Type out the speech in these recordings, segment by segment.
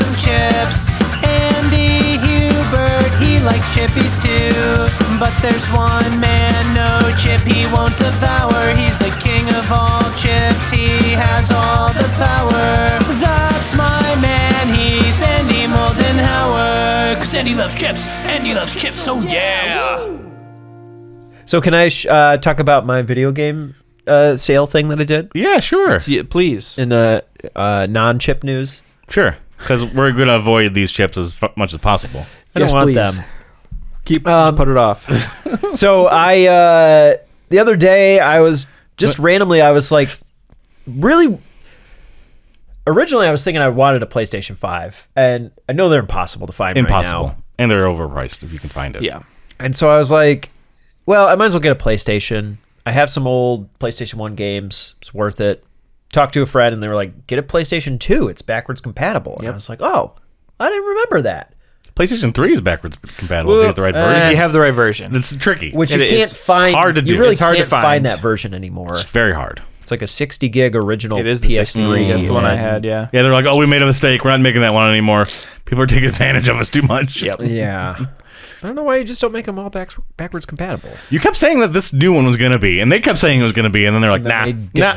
some chips. Andy Hubert, he likes chippies too. But there's one man, no chip he won't devour. He's the king of all chips, he has all the power. That's my man, he's Andy Moldenhauer. 'Cause Andy loves chips, Andy loves chips, oh yeah. So can I talk about my video game sale thing that I did? Yeah, sure. Yeah, please. In the non-chip news? Sure. Because we're going to avoid these chips as much as possible. I don't want them. Just put it off. So I, the other day, I was just randomly, I was like, really, originally I was thinking I wanted a PlayStation 5, and I know they're impossible to find right now. And they're overpriced if you can find it. Yeah. And so I was like, well, I might as well get a PlayStation. I have some old PlayStation 1 games. It's worth it. Talked to a friend, and they were like, get a PlayStation 2. It's backwards compatible. And I was like, oh, I didn't remember that. PlayStation 3 is backwards compatible if you have the right version. If you have the right version. It's tricky. Which you can't find. Hard to do. You really It's hard to can't find find that version anymore. It's very hard. It's like a 60 gig original It is the PS3. 63. That's the one I had, yeah. Yeah, they're like, oh, we made a mistake. We're not making that one anymore. People are taking advantage of us too much. Yep. Yeah. I don't know why you just don't make them all backwards compatible. You kept saying that this new one was going to be, and they kept saying it was going to be, and then they're like, nah,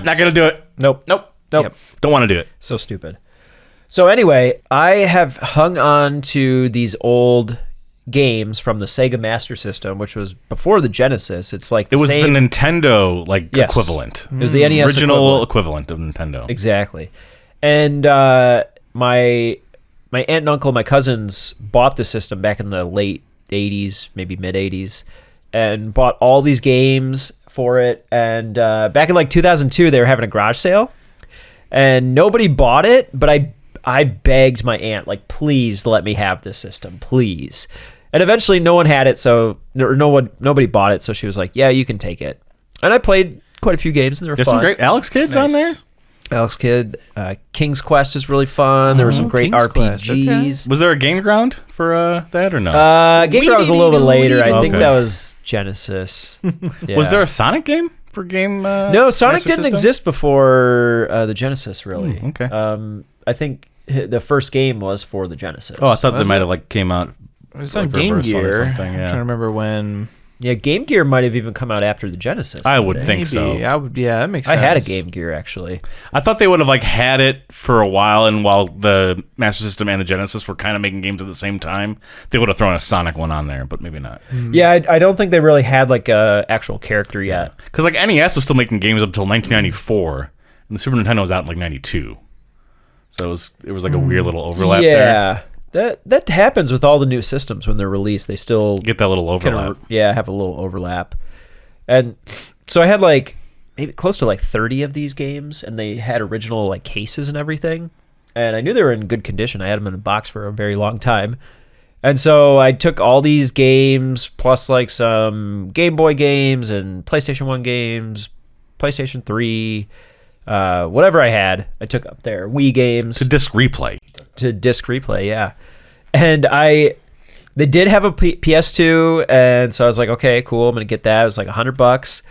not going to do it. Nope. Yep. Don't want to do it. So stupid. So anyway, I have hung on to these old games from the Sega Master System, which was before the Genesis. It's like it was the Nintendo Yes. equivalent. It was the NES original equivalent of Nintendo. Exactly. And my aunt and uncle, my cousins bought the system back in the late 80s, maybe mid 80s, and bought all these games for it. And back in like 2002, they were having a garage sale, and nobody bought it, but I begged my aunt, like, please let me have this system, please. And eventually no one had it, so nobody bought it, so she was like, yeah, you can take it. And I played quite a few games, and they were There's fun. some great Alex Kids on there. Alex Kidd, King's Quest is really fun. There were some great King's RPGs. Quest, Was there a Game Ground for that or no? Game Ground was a little bit later. I think Okay. that was Genesis. Yeah. Was there a Sonic game for Game? No, Sonic Master didn't System? exist before the Genesis, really. Okay. I think the first game was for the Genesis. Oh, I thought they Was might it? have like came out. It was on like Game reverse one or Gear. I'm something, yeah. trying to remember when. Yeah, Game Gear might have even come out after the Genesis. I would think. think so. Yeah, that makes I sense. had a Game Gear, actually. I thought they would have like had it for a while, and while the Master System and the Genesis were kind of making games at the same time, they would have thrown a Sonic one on there, but maybe not. Yeah, I don't think they really had like a actual character yet. Because like NES was still making games up until 1994, and the Super Nintendo was out in like 92. So it was like a weird little overlap there. Yeah. That happens with all the new systems when they're released. They still Get that little overlap. have a little overlap. And so I had like maybe close to like 30 of these games, and they had original like cases and everything. And I knew they were in good condition. I had them in a box for a very long time. And so I took all these games plus like some Game Boy games and PlayStation 1 games, PlayStation 3, whatever I had, I took up there. Wii games. To disc replay. To disc replay, yeah. And they did have a PS2, and so I was like, okay, cool, I'm gonna get that. It was like $100,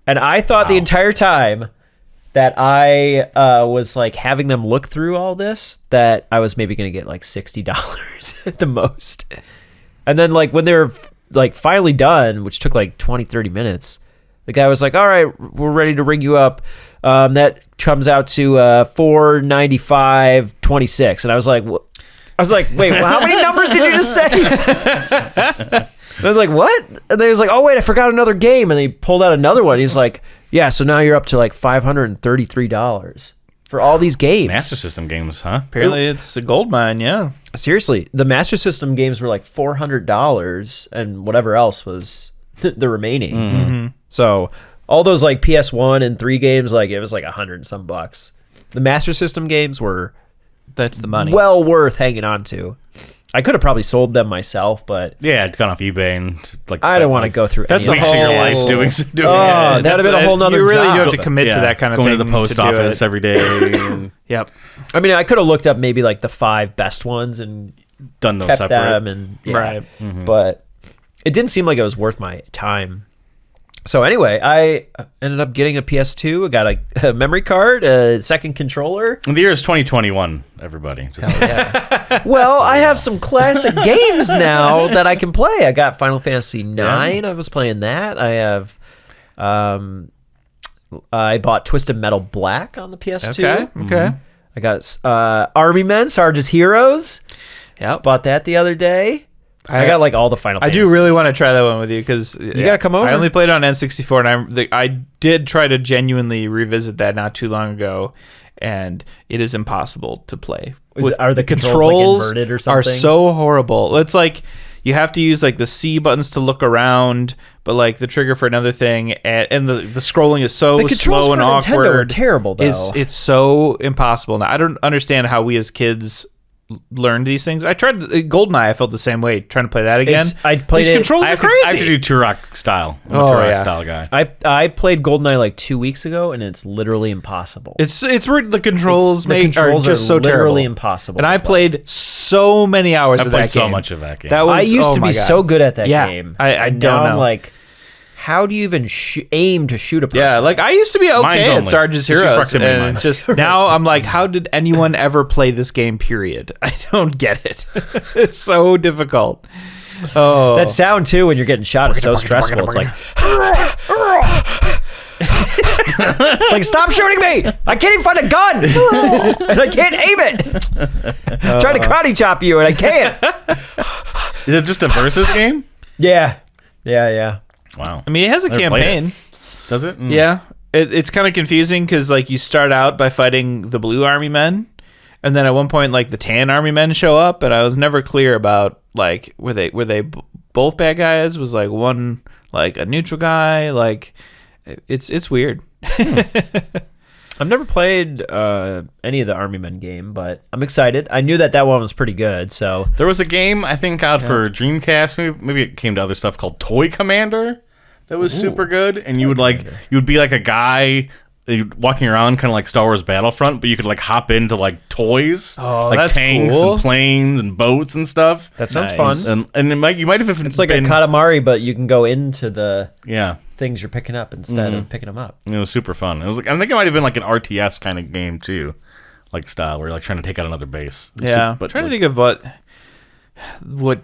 and I thought the entire time that I was like having them look through all this, that I was maybe gonna get like $60 at the most. And then like when they were like finally done, which took like 20-30 minutes, the guy was like, all right, we're ready to ring you up. That comes out to $495.26, and I was like, wait, well, how many numbers did you just say? I was like, what? And they was like, oh wait, I forgot another game, and they pulled out another one. He's like, yeah, so now you're up to like $533 for all these games. Master System games, huh? Apparently, it's a gold mine. Yeah. Seriously, the Master System games were like $400, and whatever else was the remaining. Mm-hmm. So all those like PS1 and 3 games, like it was like $100 and some bucks. The Master System games were That's the money. well worth hanging on to. I could have probably sold them myself, but Yeah, it's gone off eBay and like. I don't want to go through That's any a of weeks of your whole- life doing Oh, that'd have been a whole nother You really job. do have to commit to that kind of going thing. to the post do office it. every day and Yep. I mean, I could have looked up maybe like the 5 best ones and done those kept separate. them, and yeah. Right. But it didn't seem like it was worth my time. So anyway, I ended up getting a PS2. I got a memory card, a second controller. And the year is 2021, everybody. Well, I have some classic games now that I can play. I got Final Fantasy IX. I was playing that. I have, I bought Twisted Metal Black on the PS2. Okay. I got Army Men, Sarge's Heroes. Yep. Bought that the other day. I got like all the Final I Fantasies. do really want to try that one with you because you gotta come over. I only played it on N64, and I did try to genuinely revisit that not too long ago, and it is impossible to play. Are the controls like inverted or something? Are so horrible. It's like you have to use like the C buttons to look around, but like the trigger for another thing, and the scrolling is so slow and awkward. Nintendo are terrible though. It's so impossible. Now I don't understand how we as kids learned these things. I tried GoldenEye. I felt the same way trying to play that again. I played These it. controls are crazy. I have to do Turok style. I'm a Turok style guy. I played GoldenEye like 2 weeks ago, and it's literally impossible. It's weird. The controls are just so literally terrible. impossible. And I played so many hours of that game. I played so much of that game. That was, I used to be so good at that game. I don't now know. I'm like, how do you even aim to shoot a person? Yeah, like I used to be Mine's okay at only. Sarge's It's just Heroes, proximity and mine. just now I'm like, how did anyone ever play this game? Period. I don't get it. It's so difficult. Oh, that sound too when you're getting shot is so stressful. It's like, it's like, stop shooting me! I can't even find a gun, and I can't aim it. I'm trying to karate chop you, and I can't. Is it just a versus game? Yeah. Wow. I mean, it has a Never played campaign. it. Does it? Mm. Yeah, it's kind of confusing because like you start out by fighting the blue army men, and then at one point like the tan army men show up, and I was never clear about like were they both bad guys? Was like one like a neutral guy? Like it's weird. I've never played any of the Army Men game, but I'm excited. I knew that one was pretty good, so There was a game I think out for Dreamcast. Maybe it came to other stuff called Toy Commander. That was super good, and you would be like a guy walking around kind of like Star Wars Battlefront, but you could like hop into like toys, like that's tanks cool. and planes and boats and stuff. that sounds fun. And you might have It's like a Katamari, but you can go into the yeah. things you're picking up instead of picking them up. It was super fun. It was like I think it might have been like an RTS kind of game too, like style where you're like trying to take out another base. Yeah, but trying to think of what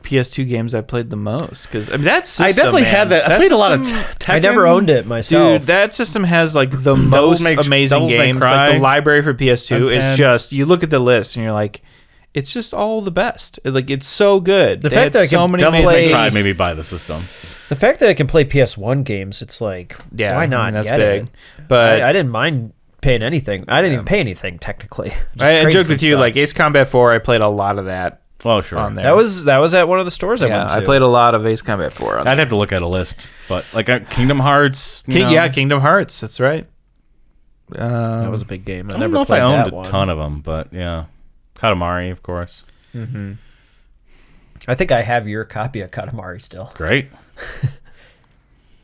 PS2 games I played the most because I mean that system, I definitely man, had that. I played a lot of Tekken. I never owned it myself. Dude, that system has like the most amazing Devils May games. Cry. Like the library for PS2 is And- just you look at the list and you're like, it's just all the best. Like it's so good. The They fact had that I so can many Devils amazing May Cry games. maybe buy the system. The fact that I can play PS1 games, it's like, Yeah, why not? I mean, that's get big. it? But I didn't mind paying anything. I didn't even pay anything technically. Just I trade joked some with you stuff. like Ace Combat 4. I played a lot of that Oh sure. on there. that was at one of the stores I yeah. went to. I played a lot of Ace Combat 4. On I'd have to look at a list, but like Kingdom Hearts. you know, yeah, Kingdom Hearts. That's right. That was a big game. I don't know if I owned a ton of them, but yeah, Katamari, of course. I think I have your copy of Katamari still. Great.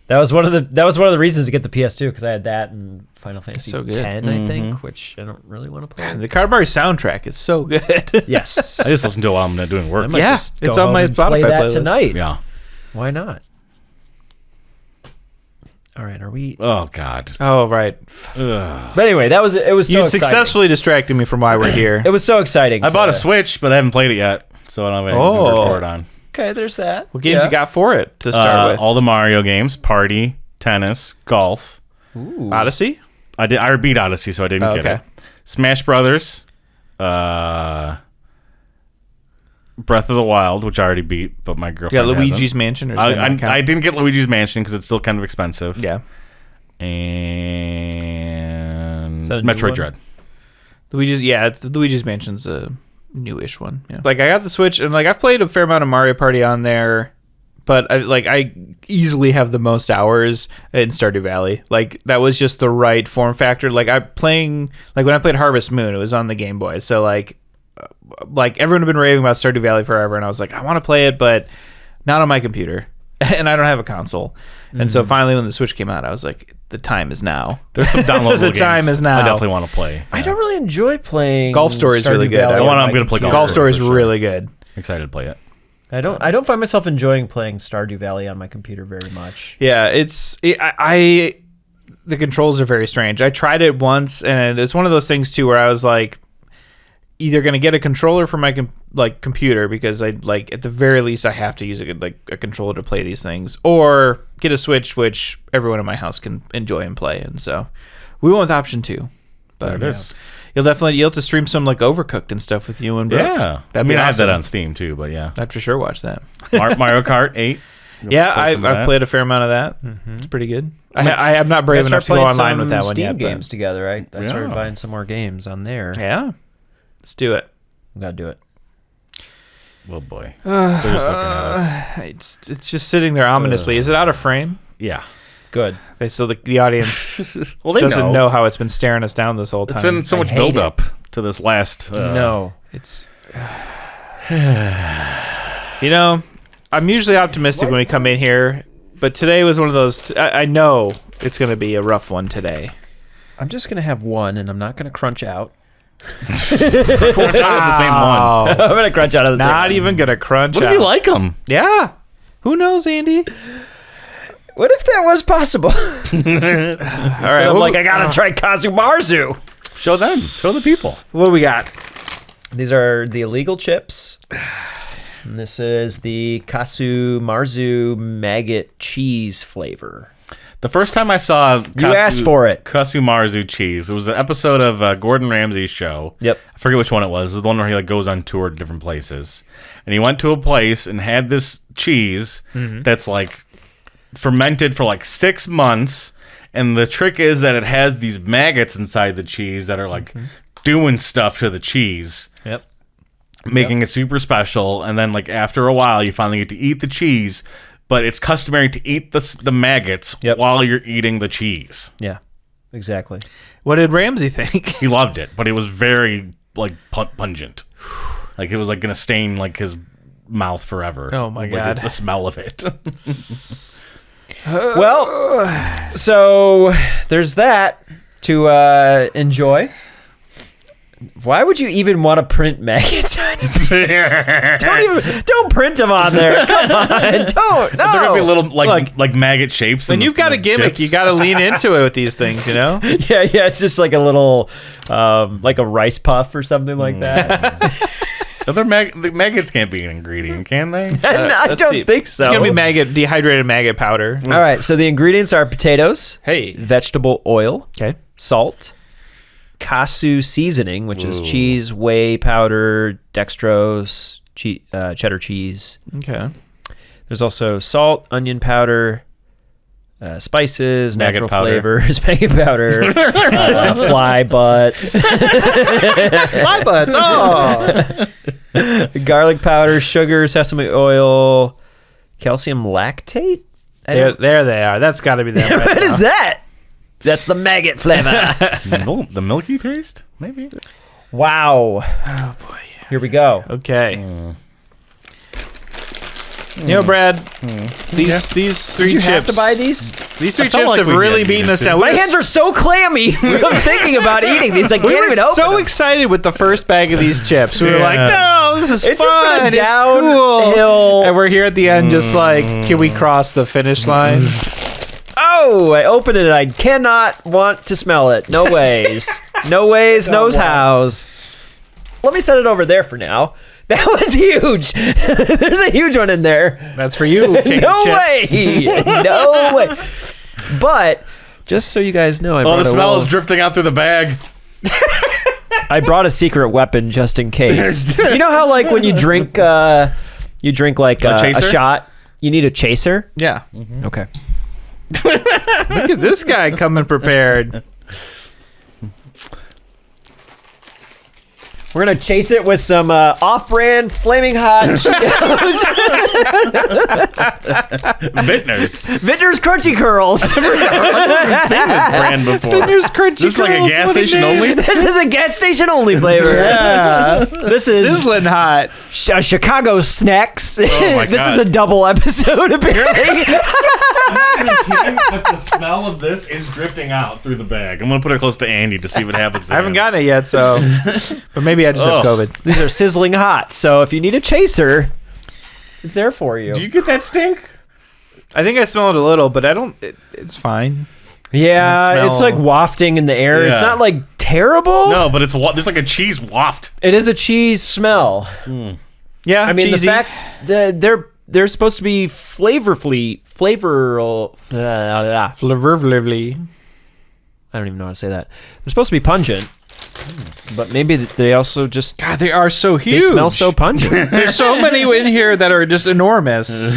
That was one of the reasons to get the PS2 because I had that and Final Fantasy So good. 10, I think, which I don't really want to play. The Katamari soundtrack is so good. Yes, I just listen to it while I'm doing work. I might Yeah, just it's go on home my and play Spotify that playlist. tonight. Yeah. Why not? All right, are we? Oh God. Oh right. Ugh. But anyway, it was so You exciting. successfully distracted me from why we're here. It was so exciting. I bought a to- Switch, but I haven't played it yet, so I don't have anything to report on. Okay, there's that. What games you got for it to start with? All the Mario games: Party, Tennis, Golf. Odyssey? I beat Odyssey, so I didn't get it. Smash Brothers, Breath of the Wild, which I already beat, but my You girlfriend got hasn't. Luigi's Mansion? Or does that not count? I didn't get Luigi's Mansion because it's still kind of expensive. Yeah. And Is that a new Metroid one? Dread. Luigi's Mansion's a newish one. Yeah. Like I got the Switch and like I've played a fair amount of Mario Party on there, but I easily have the most hours in Stardew Valley. Like that was just the right form factor. Like when I played Harvest Moon, it was on the Game Boy. So like everyone had been raving about Stardew Valley forever, and I was like, I want to play it, but not on my computer, and I don't have a console. And so finally, when the Switch came out, I was like, the time is now. There's some downloadable The games time is now. I definitely want to play. I don't really enjoy playing. Golf Story is Stardew really good. Valley I on wanna- my I'm gonna play computer. Golf Golf Story is for sure. really good. Excited to play it. I don't find myself enjoying playing Stardew Valley on my computer very much. Yeah, the controls are very strange. I tried it once, and it's one of those things too where I was like, either gonna get a controller for my computer because I like at the very least I have to use a controller to play these things, or get a Switch which everyone in my house can enjoy and play. And so we went with option 2. But There it is. you'll have to stream some like Overcooked and stuff with you and Brooke. Yeah. That'd be I have awesome. that on Steam too, but yeah. I'd for sure watch that. Mario Kart 8. Yeah, Play some of I've that. played a fair amount of that. It's pretty good. I am not brave enough to go online with that one Steam yet. games together. I started Yeah. buying some more games on there. Yeah, let's do it. We gotta do it. Oh boy. They're just looking at us. It's just sitting there ominously. Is it out of frame? Yeah. Good. Okay, so the audience Well, they doesn't know how it's been staring us down this whole time. It's been so much hate build it. up to this last. No. It's I'm usually optimistic when we come in here, but today was one of those. I know it's going to be a rough one today. I'm just gonna have one, and I'm not gonna crunch out. Out of the same one. I'm gonna crunch out of the same Not one. even going to crunch What out. if you like them? Yeah. Who knows, Andy? What if that was possible? All right. I'm like, I gotta try Casu Marzu. Show them. Show the people. What do we got? These are the Illegal Chips. And this is the Casu Marzu Maggot cheese flavor. The first time I saw asked for it. Casu Marzu cheese. It was an episode of Gordon Ramsay's show. Yep. I forget which one it was. It was the one where he like goes on tour to different places, and he went to a place and had this cheese that's like fermented for like 6 months. And the trick is that it has these maggots inside the cheese that are like doing stuff to the cheese. Yep. Making it super special, and then like after a while you finally get to eat the cheese, but it's customary to eat the maggots while you're eating the cheese. Yeah. Exactly. What did Ramsey think? He loved it, but it was very like pungent. Like it was like gonna stain like his mouth forever. Oh my Like, God. the smell of it. Well, so there's that to enjoy. Why would you even want to print maggots on it? Don't print them on there. Come on, don't. No. They're gonna be little like maggot shapes. When you've got a gimmick, you got to lean into it with these things, you know? Yeah, it's just like a little, like a rice puff or something like that. the maggots can't be an ingredient, can they? I Let's don't see. think so. It's going to be dehydrated maggot powder. All right, so the ingredients are potatoes, Hey. vegetable oil, Okay. salt, Casu seasoning, which is cheese, whey powder, dextrose, cheddar cheese. Okay. There's also salt, onion powder, spices, Maggot natural powder. flavors, maggot powder, fly butts, Fly butts. Oh. garlic powder, sugar, sesame oil, calcium lactate. There they are. That's got to be them. Right What is now. that? That's the maggot flavor. The milky taste, maybe. Wow. Oh, boy. Here we go. Okay. You know, Brad, these three Did you chips. have to buy these? These three I felt chips like have we really did beaten need us to. down. My hands are so clammy. I'm thinking about eating these. I can't We were even open so them. excited with the first bag of these chips. We were Yeah. like, no, this is It's fun. just been a It's cool. downhill. And we're here at the end just like, can we cross the finish line? Oh, I opened it. I cannot want to smell it. No ways. No ways, no's hows. Let me set it over there for now. That was huge. There's a huge one in there. That's for you, King No of Chips. way. No way. But just so you guys know, Oh, the smell is drifting out through the bag. I brought a secret weapon just in case. You know how like when you drink like a chaser? shot, you need a chaser? Yeah. Okay. Look at this guy coming prepared. We're gonna chase it with some off-brand flaming hot Cheetos. Vintners. Vintner's Crunchy Curls. I've never seen this brand before. Vintner's Crunchy This is like a Curls, gas what a station name. only. This is a gas station only flavor. Yeah. This is Sizzling hot. Chicago snacks. my This God. is a double episode apparently. But the smell of this is drifting out through the bag. I'm gonna put it close to Andy to see what happens. I haven't gotten it yet, so. But maybe I just have Ugh. COVID. These are sizzling hot. So if you need a chaser, It's there for you. Do you get that stink? I think I smell it a little, but I don't. It's fine. Yeah, it's like wafting in the air. It's Yeah. not like terrible. No, but there's like a cheese waft. It is a cheese smell. Yeah, I mean, cheesy. the fact that they're supposed to be flavorfully. I don't even know how to say that. They're supposed to be pungent, but maybe they also just God, they are so they huge. smell so pungent. There's so many in here that are just enormous.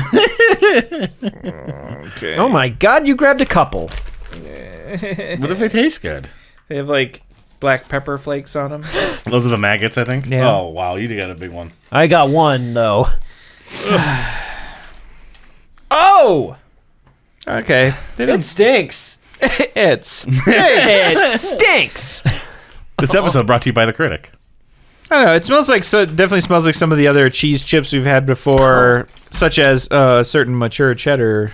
Okay. Oh my God! You grabbed a couple. What if they taste good? They have like black pepper flakes on them. Those are the maggots, I think. Yeah. Oh wow, you got a big one. I got one though. Oh! Okay. It stinks. It stinks. It stinks. This episode brought to you by the critic. I don't know. It smells like definitely smells like some of the other cheese chips we've had before, such as a certain mature cheddar.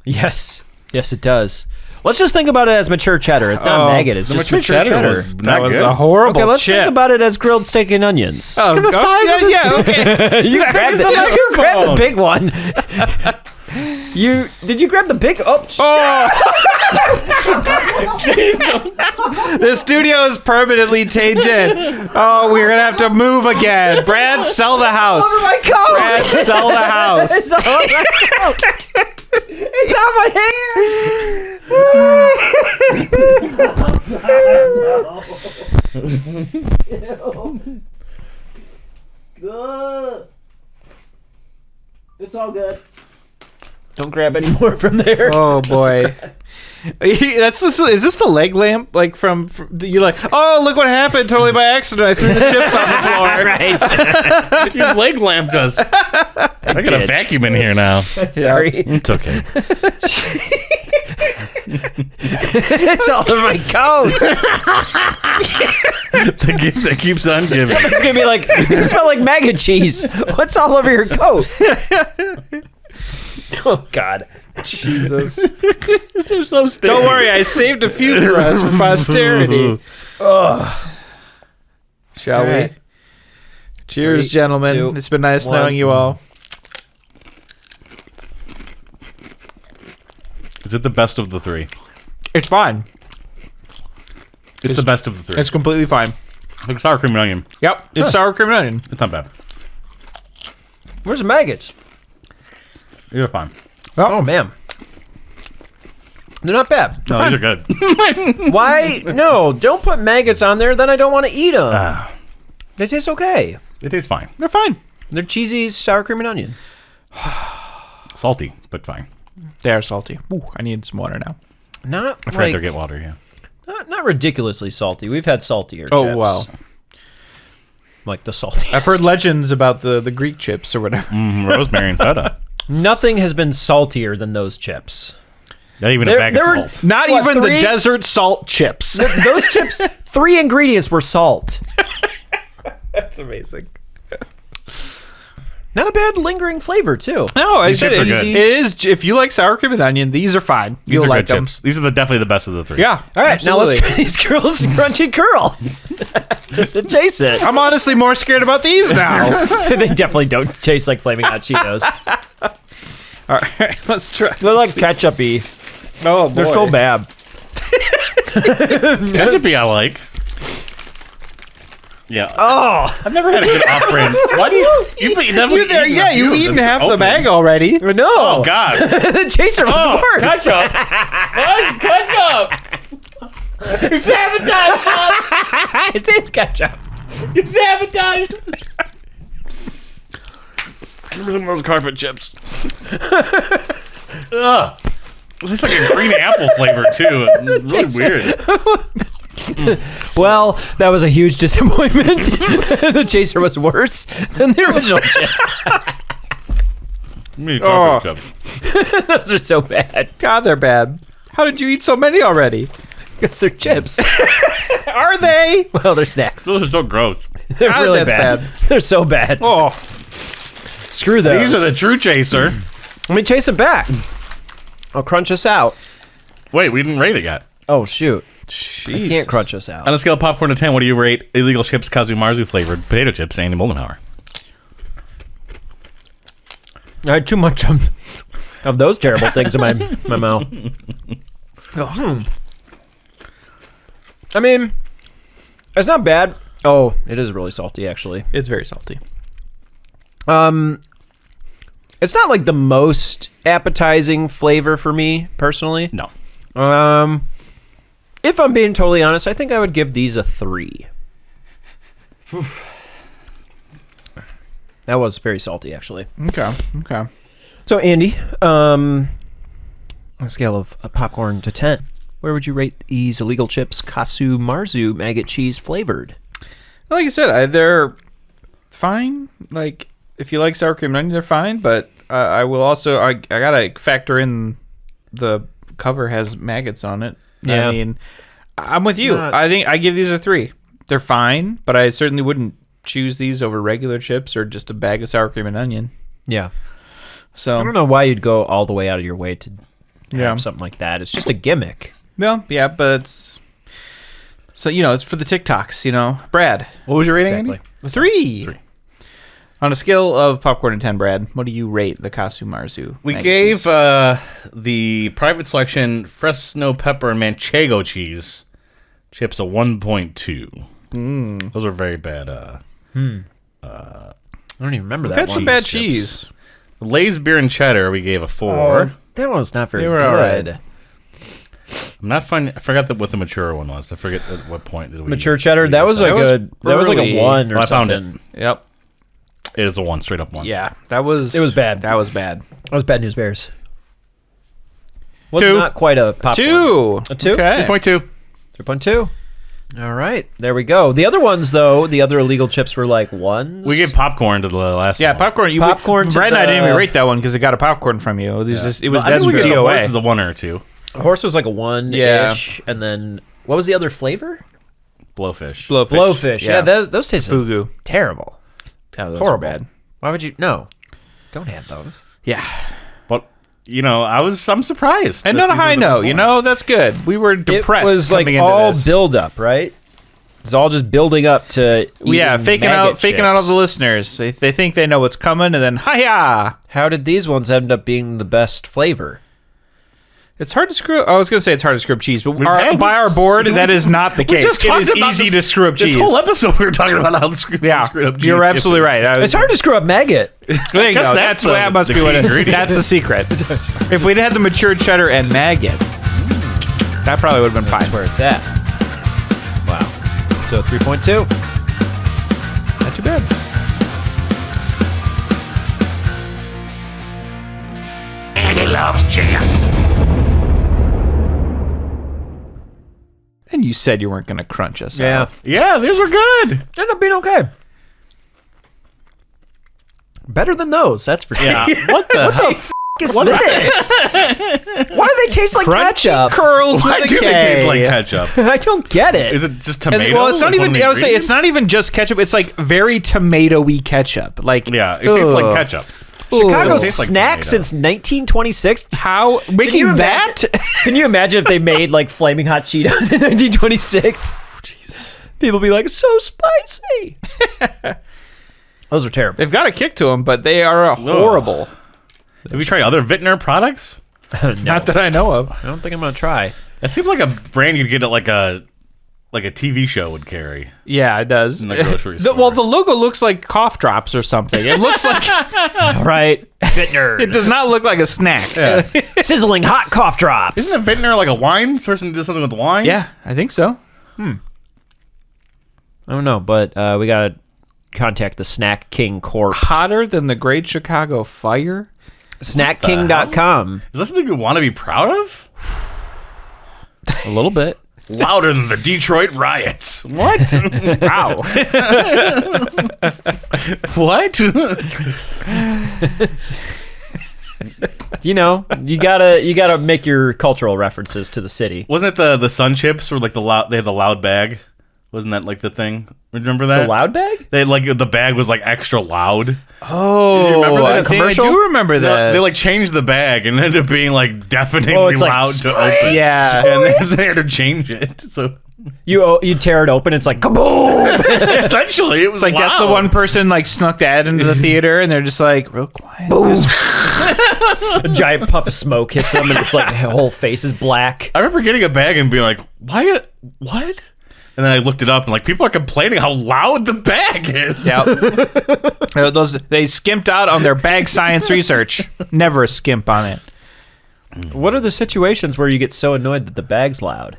Yes, it does. Let's just think about it as mature cheddar. It's not maggot. It's The just mature mature cheddar. was That not was good. a horrible Okay, let's chip. think about it as grilled steak and onions. Oh, Look at the size of this yeah, okay. you grabbed the microphone. grabbed the big one. Did you grab the big? Oh, The studio is permanently tainted. Oh, we're gonna have to move again. Brad, sell the house. my coat! Brad, sell the house. It's on my coat. It's on my hand. It's all good. Don't grab any more from there. Oh boy. Is this the leg lamp? Like from you're like, oh, look what happened! Totally by accident, I threw the chips on the floor. Right. You leg lamped us. I got a did. vacuum in here now. Sorry. It's okay. It's all in my coat. The gift that keeps on giving. It's gonna be like, you smell like maggot cheese. What's all over your coat? Oh God. Jesus. This is so stupid. Don't worry, I saved a few for us for posterity. Shall All we? right. Cheers, 3, gentlemen. 2, It's been nice 1. knowing you all. Is it the best of the three? It's fine. It's the best of the three. It's completely fine. like sour cream and onion. Yep, it's sour cream and onion. It's not bad. Where's the maggots? These are fine. Oh man, they're not bad. No, these are good. Why? No, don't put maggots on there. Then I don't want to eat them. They taste okay. It tastes fine. They're fine. They're cheesy sour cream and onion. Salty, but fine. They are salty. Ooh, I need some water now. Not I've tried like, to get water, yeah. not ridiculously salty. We've had saltier Oh, chips. wow. Like the salty. I've heard legends about the Greek chips or whatever. Rosemary and feta. Nothing has been saltier than those chips. Not even a There- bag there of were- salt. Not What, even 3? the desert salt chips. Those chips, 3 ingredients were salt. That's amazing. Not a bad lingering flavor, too. No, I These said chips are it good. is. If you like sour cream and onion, these are fine. These You'll are like good them. chips. These are definitely the best of the three. Yeah. All right, now let's absolutely. try these girls' crunchy curls. Just to chase it. I'm honestly more scared about these now. They definitely don't taste like Flaming Hot Cheetos. All right, let's try. They're like ketchup-y. Oh boy, They're so bad. Ketchup-y I like. Yeah. Oh, I've never had a good off-brand. Why do you never You there? eaten Yeah, a few you've of eaten them half the open. bag already. no. Oh, God. The chaser was Oh, worse. ketchup. What? Ketchup. It's sabotaged. It is ketchup. It's sabotaged. Remember some of those carpet chips? Ugh. It tastes like a green apple flavor, too. It's really weird. Well, that was a huge disappointment. The chaser was worse than the original chips. Me carpet chips. Those are so bad. God, they're bad. How did you eat so many already? Because they're chips. Are they? Well, they're snacks. Those are so gross. They're God, really that's bad. They're so bad. Oh, Screw those. These are the true chaser. Let me chase them back. I'll crunch us out. Wait, we didn't rate it yet. Oh, shoot. jeez. I can't crunch us out. On a scale of popcorn to 10, what do you rate Illegal Chips Casu Marzu flavored potato chips, Andy Moldenhauer? I had too much of those terrible things in my mouth. I mean, it's not bad. Oh, it is really salty, actually. It's very salty. It's not like the most appetizing flavor for me, personally. No. If I'm being totally honest, I think I would give these a 3. That was very salty, actually. Okay. So, Andy, on a scale of popcorn to 10, where would you rate these Illegal Chips Casu Marzu maggot cheese flavored? Like I said, they're fine. Like, if you like sour cream and onion, they're fine. But I will also, I gotta factor in the cover has maggots on it. Yeah. I mean, I'm with you. I think I give these a 3. They're fine, but I certainly wouldn't choose these over regular chips or just a bag of sour cream and onion. Yeah. So I don't know why you'd go all the way out of your way to have Yeah. something like that. It's just a gimmick. Well, yeah, but it's so it's for the TikToks, Brad, What was your rating, Exactly. Andy? 3. On a scale of popcorn to 10, Brad, what do you rate the Casu Marzu? We maggot gave cheese? the private selection Fresno pepper and manchego cheese chips a 1.2. Those are very bad. I don't even remember We've that had some one. bad chips. cheese. Lay's beer and cheddar we gave a 4. Oh, that one's not very They were good. all right. I'm not finding. I forgot what the mature one was. I forget at what point did we Mature cheddar, we that get was that. a That was good. That was like early. a 1 or Oh, I found something. Yep. It is a 1, straight up 1. Yeah, that was. It was bad. That was bad. That was Bad News Bears. Was 2. not quite a popcorn. 2. A 2? Okay. 2.2. 3.2. All right, there we go. The other ones, though, the other illegal chips were like 1s. We gave popcorn to the last Yeah, one. popcorn. Popcorn to Brad and I didn't even the- rate that one because it got a popcorn from you. It was just. It was I think we that's gave the DOA. horses a 1 or 2. Horse was like a 1-ish. And then, what was the other flavor? Blowfish. Blowfish. Yeah, those taste Fugu. terrible. Yeah, those Horrible. were bad. Why would you? No. Don't have those. Yeah. But I'm surprised. And that on a these are high the note, best ones. that's good. We were depressed. It was like coming into all this. build up, right? It's all just building up to Yeah, eating faking maggot out all chips. the listeners. They think they know what's coming, and then hiya! How did these ones end up being the best flavor? It's hard to screw. I was gonna say it's hard to screw up cheese, but had- by our board, that is not the We case. just It talked is about easy this- to screw up cheese. This whole episode we were talking about how screwed Yeah, up cheese you're can absolutely be. right. It's hard to screw up maggot. There you guess go. that's That must the be key what ingredient. That's the secret. If we'd had the mature cheddar and maggot, that probably would have been That's fine. where it's at. Wow. So 3.2. Not too bad. Andy loves chips. And you said you weren't gonna crunch us. out. Yeah, these were good. Ended up being okay. Better than those, that's for sure. Yeah. What the heck? Is this? Why do they taste like ketchup? curls Why with do a they K. taste like ketchup? I don't get it. Is it just And- tomato? well, it's not like one even. of the I would say it's ingredients? not even just ketchup. It's like very tomato-y ketchup. Like Yeah, it tastes like ugh. ketchup. Chicago's tastes like snack tomato. since 1926. How you making that? Can you imagine if they made like flaming hot Cheetos in 1926? Jesus. People be like, it's so spicy. Those are terrible. They've got a kick to them, but they are horrible. Have you tried other Vintner products? Not that I know of. I don't think I'm gonna try. It seems like a brand you'd get at like a TV show would carry. Yeah, it does. In the grocery store. Well, the logo looks like cough drops or something. It looks like All right, it does not look like a snack. Yeah, sizzling hot cough drops. Isn't a Vintner like a wine person who does something with wine? I think so. I don't know, but we gotta contact the Snack King Corp. Hotter than the Great Chicago Fire. SnackKing.com. Is that something you want to be proud of? A little bit. Louder than the Detroit riots. What? Wow. What? You know, you gotta make your cultural references to the city. Wasn't it the Sun Chips were like they had the loud bag? Wasn't that like the thing? Remember that? The loud bag? They like the bag was like extra loud. Oh, you remember that I think commercial? I do remember No, that. they like changed the bag and ended up being like deafeningly Oh, it's like loud to open. yeah. And then they had to change it. So You tear it open, it's like kaboom. Essentially, it was Like that's the one person like snuck that into the theater, and they're just like real quiet. Boom. A giant puff of smoke hits him, and it's like the whole face is black. I remember getting a bag and being like, "Why? What?" And then I looked it up, and like people are complaining how loud the bag is. Yeah, they skimped out on their bag science research. Never skimp on it. What are the situations where you get so annoyed that the bag's loud?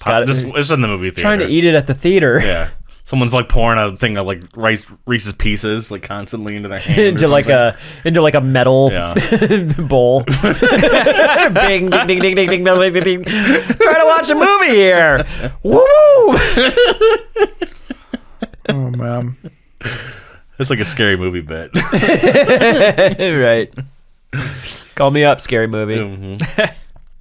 It's in the movie theater. Trying to eat it at the theater. Yeah. Someone's like pouring a thing of like Reese's Pieces like constantly into their hand. into like a metal bowl. Bing, ding, ding, ding, ding, ding, ding, ding, ding. Trying to watch a movie here. Woo! Oh man, It's like a scary movie bit. Right. Call me up, scary movie. Mm-hmm.